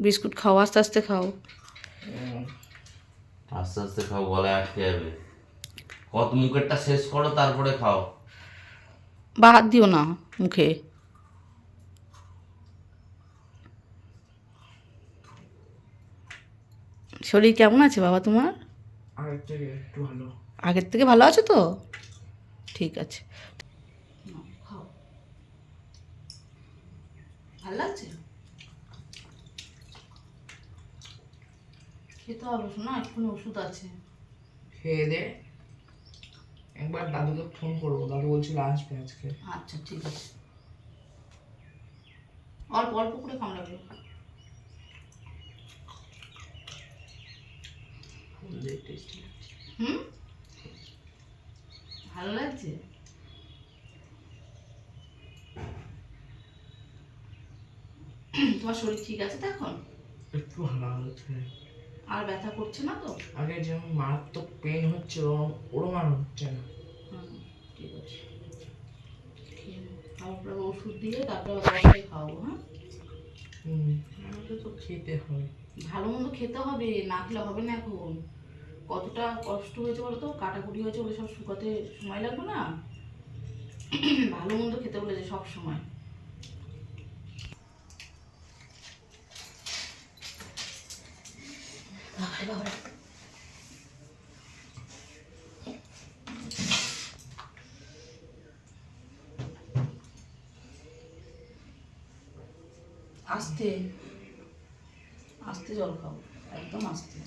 Biscuit খাও, আস্তে আস্তে খাও। আস্তে আস্তে খাও, গলায় আটকে যাবে। কত মুখেরটা শেষ করো তারপরে খাও। বা হাত দিও না মুখে। শরীর কেমন আছে বাবা তোমার? আগের থেকে একটু ভালো। আগের থেকে ভালো আছে তো? ঠিক আছে, খাও। ভালো লাগছে? খেতে হবে শোনা, এক্ষুনি ওষুধ আছে। খেয়ে দে, একবার দাদুকে ফোন করবো, দাদু বলছিল আসবে আজকে। আচ্ছা ঠিক আছে, অল্প অল্প করে কামড়াবে। হুম, ভালো লাগছে? তোমার শরীর ঠিক আছে তো এখন? একটু ভালো হচ্ছে, আর ব্যথা করছে না তো? আগে যেমন মারাত্মক পেন হচ্ছিল ওরম আর হচ্ছে না। ঠিক আছে, তারপরে ওষুধ দিয়ে তারপরে বাবাকে খাওয়াবো। হ্যাঁ, আমাকে তো খেতে হবে, ভালো মন্দ খেতে হবে, না খেলে হবে না। এখন কতটা কষ্ট হয়েছে বলো তো, কাটাকুটি হয়েছে বলে সব শুকাতে সময় লাগবে না। ভালো মন্দ খেতে বলেছে সব সময়। আস্তে আস্তে জল খাও, একদম আস্তে।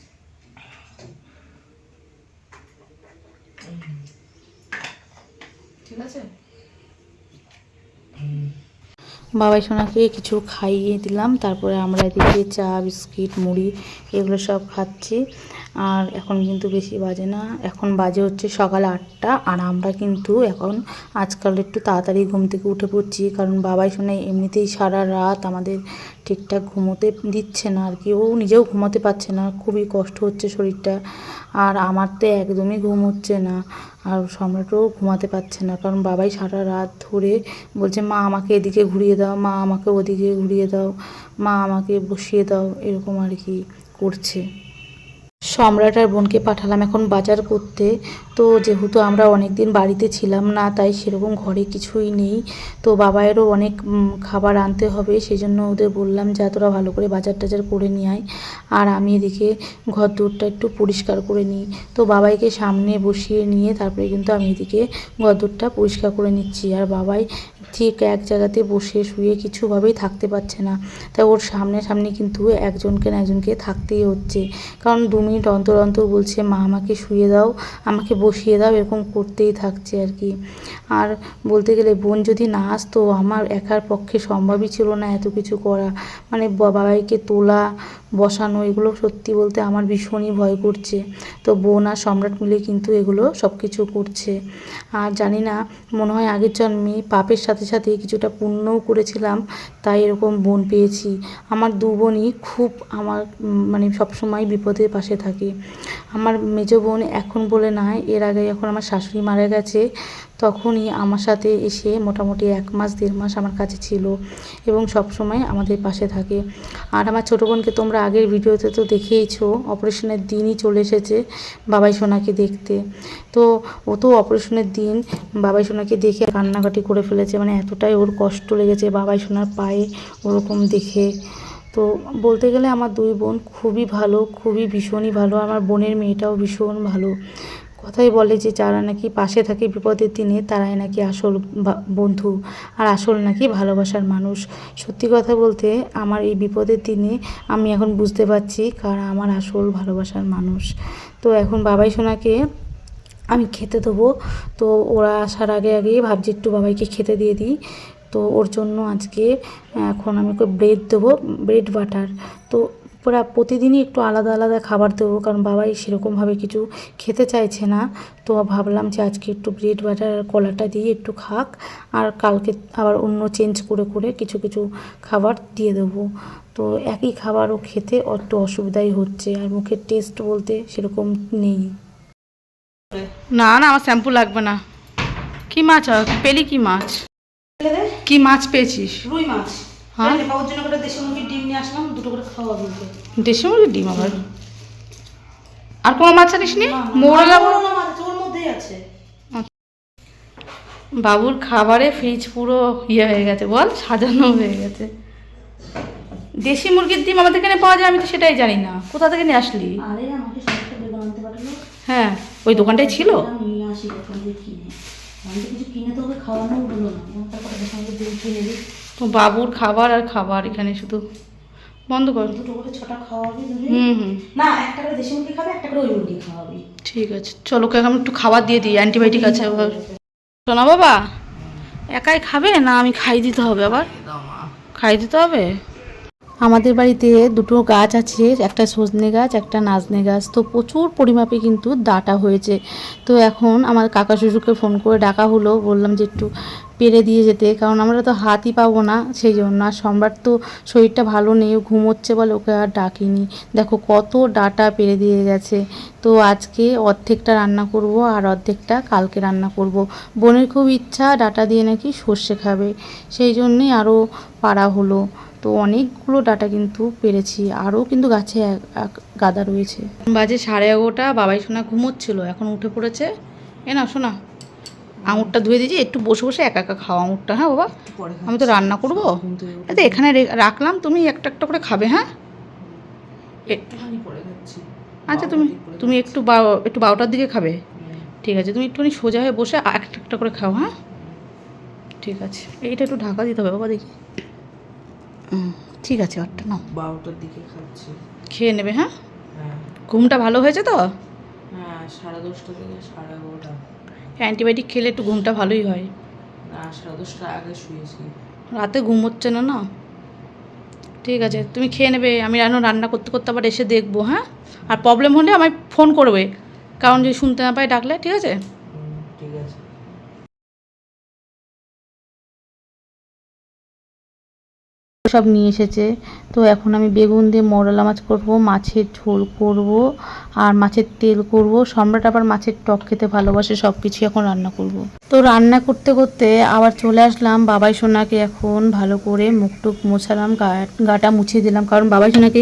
ঠিক আছে, বাবাই সোনাকে কিছু খাইয়ে দিলাম, তারপরে আমরা এদিকে চা বিস্কিট মুড়ি এগুলো সব খাচ্ছি। আর এখন কিন্তু বেশি বাজে না, এখন বাজে হচ্ছে সকাল 8টা। আর আমরা কিন্তু এখন আজকাল একটু তাড়াতাড়ি ঘুম থেকে উঠে পড়ছি, কারণ বাবাই সোনা এমনিতেই সারা রাত আমাদের ঠিকঠাক ঘুমোতে দিচ্ছে না আর কি। ও নিজেও ঘুমাতে পারছে না, খুবই কষ্ট হচ্ছে শরীরটা। আর আমার তো একদমই ঘুম হচ্ছে না, আর সম্রাটও ঘুমাতে পারছে না, কারণ বাবাই সারা রাত ধরে বলছে মা আমাকে এদিকে ঘুরিয়ে দাও, মা আমাকে ওদিকে ঘুরিয়ে দাও, মা আমাকে বসিয়ে দাও, এরকম আর কি করছে। সম্রাট আর বোনকে পাঠালাম এখন বাজার করতে। তো যেহেতু আমরা অনেক দিন বাড়িতে ছিলাম না, তাই সেরকম ঘরে কিছুই নেই। তো বাবায়েরও অনেক খাবার আনতে হবে, সেই জন্য ওদের বললাম যা তোরা ভালো করে বাজার টাজার করে নিয়ে আয়, আর আমি এদিকে ঘর দূরটা একটু পরিষ্কার করে নিই। তো বাবাইকে সামনে বসিয়ে নিয়ে তারপরে কিন্তু আমি এদিকে ঘর দূরটা পরিষ্কার করে নিচ্ছি। আর বাবাই ঠিক এক জায়গাতে বসে শুয়ে কিছুভাবেই থাকতে পারছে না, তাই ওর সামনে সামনে কিন্তু একজনকে না একজনকে থাকতেই হচ্ছে। কারণ 2 মিনিট অন্তর অন্তর বলছে মা আমাকে শুয়ে দাও, আমাকে বসিয়ে দাও, এরকম করতেই থাকছে আর কি। আর বলতে গেলে বোন যদি না আসতো আমার একার পক্ষে সম্ভবই ছিল না এত কিছু করা। মানে বাবাইকে তোলা বসানো এগুলো সত্যি বলতে আমার ভীষণই ভয় করছে। তো বোন আর সম্রাট মিলে কিন্তু এগুলো সব কিছু করছে। আর জানি না, মনে হয় আগের জন্মে পাপের সাথে সাথে কিছুটা পুণ্যও করেছিলাম, তাই এরকম বোন পেয়েছি। আমার 2 বোনই খুব আমার মানে সবসময় বিপদের পাশে থাকে। আমার মেজো বোন এখন বলে নয়, এর আগে যখন আমার শাশুড়ি মারা গেছে তখনই আমার সাথে এসে মোটামুটি 1 মাস 1.5 মাস আমার কাছে ছিল এবং সবসময় আমাদের পাশে থাকে। আর আমার ছোটো বোনকে তোমরা আগের ভিডিওতে তো দেখেইছো, অপারেশনের দিনই চলে এসেছে বাবাই সোনাকে দেখতে। তো ও তো অপারেশনের দিন বাবাই সোনাকে দেখে কান্নাকাটি করে ফেলেছে, মানে এতটাই ওর কষ্ট লেগেছে বাবাই সোনার পায়ে ওরকম দেখে। তো বলতে গেলে আমার 2 বোন খুবই ভালো, খুবই ভীষণই ভালো। আমার বোনের মেয়েটাও ভীষণ ভালো। কথাই বলে যে যারা নাকি পাশে থাকে বিপদের দিনে তারাই নাকি আসল বন্ধু, আর আসল নাকি ভালোবাসার মানুষ। সত্যি কথা বলতে আমার এই বিপদের দিনে আমি এখন বুঝতে পারছি কারা আমার আসল ভালোবাসার মানুষ। তো এখন বাবাই সোনাকে আমি খেতে দেবো। তো ওরা আসার আগে আগেই ভাবছি একটু বাবাইকে খেতে দিয়ে দিই। তো ওর জন্য আজকে এখন আমি ওকে ব্রেড দেবো, ব্রেড বাটার। তো ওরা প্রতিদিনই একটু আলাদা আলাদা খাবার দেবো, কারণ বাবাই সেরকমভাবে কিছু খেতে চাইছে না। তো ভাবলাম যে আজকে একটু ব্রেড বাটার আর কলাটা দিয়ে একটু খাক, আর কালকে আবার অন্য চেঞ্জ করে করে কিছু কিছু খাবার দিয়ে দেবো। তো একই খাবারও খেতে একটু অসুবিধাই হচ্ছে, আর মুখের টেস্ট বলতে সেরকম নেই। না না, আমার শ্যাম্পু লাগবে না। কি মাছ পেলি? কি মাছ? কি মাছ পেয়েছিস? রুই মাছ। হ্যাঁ বাবুর জন্য করে দেশি মুরগির ডিম নিয়ে আসলাম, দুটো করে খাওয়াবি ওকে। দেশি মুরগির ডিম আবার? আর কোনো মাছ আনিস নি? মৌরলা ওর মধ্যেই আছে। বাবুর খাবারে ফ্রিজ পুরো ইয়ে হয়ে গেছে বল, সাজানো হয়ে গেছে। দেশি মুরগির ডিম আমাদের এখানে পাওয়া যায়, আমি তো সেটাই জানি না। কোথা থেকে নিয়ে আসলি? আরে আমাকে সবটা বেগুন আনতে পারলো, হ্যাঁ ওই দোকানটাই ছিল। নিয়ে আসি দোকান দিয়ে কিনে। আমি তো কিছু কিনে তো ওকে খাওয়ানো হলো না, তারপরে ওদের সঙ্গে ডিম কিনে দিই। তো বাবুর খাবার আর খাবার এখানে শুধু বন্ধ কর। দুটো করে 6টা খাওয়াবি তুমি। হুম না, একটা করে দেশি মুরগি খাবে, একটা করে ওই মুরগি খাওয়াবি। ঠিক আছে, চলো ওকে এখন একটু খাবার দিয়ে দিই, অ্যান্টিবায়োটিক আছে আবার। শোনা বাবা, একাই খাবে না আমি খাই দিতে হবে? আবার খাই দিতে হবে। আমাদের বাড়িতে দুটো গাছ আছে, একটা সজনে গাছ একটা নাজনে গাছ। তো প্রচুর পরিমাপে কিন্তু ডাঁটা হয়েছে। তো এখন আমার কাকা শ্বশুরকে ফোন করে ডাকা হলো, বললাম যে একটু পেরে দিয়ে যেতে, কারণ আমরা তো হাতই পাবো না সেই জন্য। আর সম্রাট তো শরীরটা ভালো নেই, ও ঘুমোচ্ছে বলে ওকে আর ডাকিনি। দেখো কত ডাঁটা পেরে দিয়ে গেছে। তো আজকে অর্ধেকটা রান্না করব আর অর্ধেকটা কালকে রান্না করব। বোনের খুব ইচ্ছা ডাঁটা দিয়ে নাকি সর্ষে খাবে, সেই জন্যই আরও পাড়া হলো। তো অনেকগুলো ডাঁটা কিন্তু পেরেছি, আরও কিন্তু গাছে গাদা রয়েছে। বাজে 11:30, বাবাই সোনা ঘুমোচ্ছিল, এখন উঠে পড়েছে। এ না শোনা, আঙুরটা ধুয়ে দিয়েছি, একটু বসে বসে একা একা খাও আঙুরটা। হ্যাঁ বাবা, আমি তো রান্না করবো। আচ্ছা এখানে রাখলাম, তুমি একটা একটা করে খাবে। হ্যাঁ আচ্ছা, তুমি একটু 12টার দিকে খাবে। ঠিক আছে, তুমি একটুখানি সোজা হয়ে বসে একটা একটা করে খাও। হ্যাঁ ঠিক আছে, এইটা একটু ঢাকা দিতে হবে বাবা, দেখি। ঠিক আছে, আটটা নাও। 12টার দিকে খাচ্ছি। খেয়ে নেবে। হ্যাঁ হ্যাঁ ঘুমটা ভালো হয়েছে তো? হ্যাঁ, 10:30 থেকে 11:30। অ্যান্টিবায়োটিক খেলে একটু ঘুমটা ভালোই হয়। না, 10:30 আগে শুয়েছি। রাতে ঘুম হচ্ছে না না? ঠিক আছে, তুমি খেয়ে নেবে, আমি রান্না করতে করতে আবার এসে দেখবো। হ্যাঁ, আর প্রবলেম হলে আমায় ফোন করবে, কারণ যদি শুনতে না পাই ডাকলে। ঠিক আছে? ঠিক আছে। সব নিয়ে এসেছে। তো এখন আমি বেগুন দিয়ে মৌরলা মাছ করব, মাছের ঝোল করব আর মাছের তেল করব। সম্রাট আবার মাছের টক খেতে ভালোবাসে, সব কিছু এখন রান্না করব। তো রান্না করতে করতে আবার চলে আসলাম বাবাই সোনাকে এখন ভালো করে মুখ টুক মোছালাম, গাটা মুছিয়ে দিলাম, কারণ বাবাই সোনাকে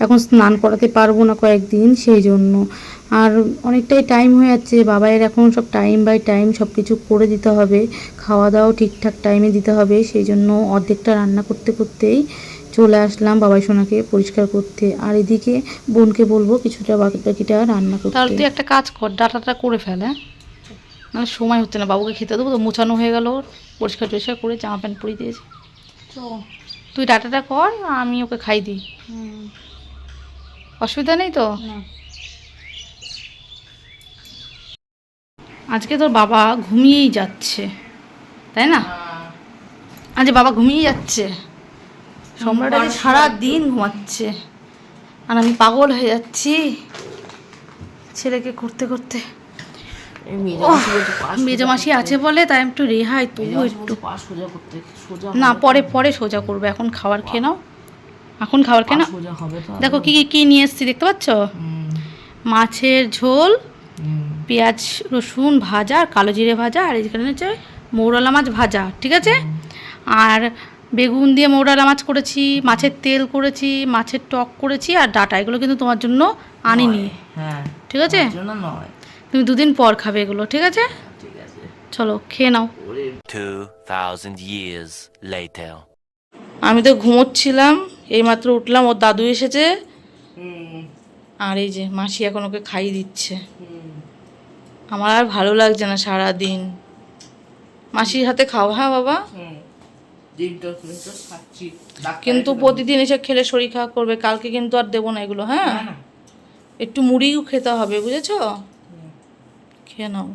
এখন স্নান করাতে পারবো না কয়েকদিন, সেই জন্য। আর অনেকটাই টাইম হয়ে যাচ্ছে, বাবাইয়ের এখন সব টাইম বাই টাইম সব কিছু করে দিতে হবে, খাওয়া দাওয়াও ঠিকঠাক টাইমে দিতে হবে, সেই জন্য অর্ধেকটা রান্না করতে করতেই চলে আসলাম বাবাই সোনাকে পরিষ্কার করতে। আর এদিকে বোনকে বলবো কিছুটা বাকিটা রান্না করতে। তাহলে তুই একটা কাজ কর, ডাটাটা করে ফেল। হ্যাঁ, নাহলে সময় হচ্ছে না, বাবুকে খেতে দেবো তো। মোছানো হয়ে গেল, পরিষ্কার টরিষ্কার করে জামা প্যান্ট পরিয়ে দিয়েছি। তুই ডাটাটা কর, আমি ওকে খাই দিই। অসুবিধা নেই তো? আজকে তোর বাবা ঘুমিয়েই যাচ্ছে, তাই না? আজ বাবা ঘুমিয়েই যাচ্ছে। সম্রাট আজ সারাদিন ঘুমাচ্ছে আর আমি পাগল হয়ে যাচ্ছি ছেলেকে করতে করতে। মেজমাসি আছে বলে তাই একটু রেহাই, তবু একটু। না, পরে পরে সোজা করবো, এখন খাবার খেয়ে নাও, এখন খাবার খেয়ে নাও। দেখো কি কি নিয়ে এসেছি দেখতে পাচ্ছ? মাছের ঝোল, পেঁয়াজ রসুন ভাজা, কালো জিরে ভাজা, আর এখানে হচ্ছে মৌরলা মাছ ভাজা। ঠিক আছে? আর বেগুন দিয়ে মৌরলা মাছ করেছি, মাছের তেল করেছি, মাছের টক করেছি, আর ডাটা। এগুলো কিন্তু তোমার জন্য আনিনি। হ্যাঁ ঠিক আছে? নয়, তুমি 2 দিন পর খাবে এগুলো। ঠিক আছে? ঠিক আছে। চলো খেয়ে নাও। 2000 years later. আমি তো ঘুমোচ্ছিলাম, এইমাত্র উঠলাম, ওর দাদু এসেছে। আর এই যে মাসি এখন ওকে খাইয়ে দিচ্ছে। আমার আর ভালো লাগছে না সারাদিন। মাসির হাতে খাও। হ্যাঁ বাবা, কিন্তু প্রতিদিন এসে খেলে শরীর খারাপ করবে। কালকে কিন্তু আর দেবো না এগুলো। হ্যাঁ, একটু মুড়িও খেতে হবে, বুঝেছো? খেয়ে নাও।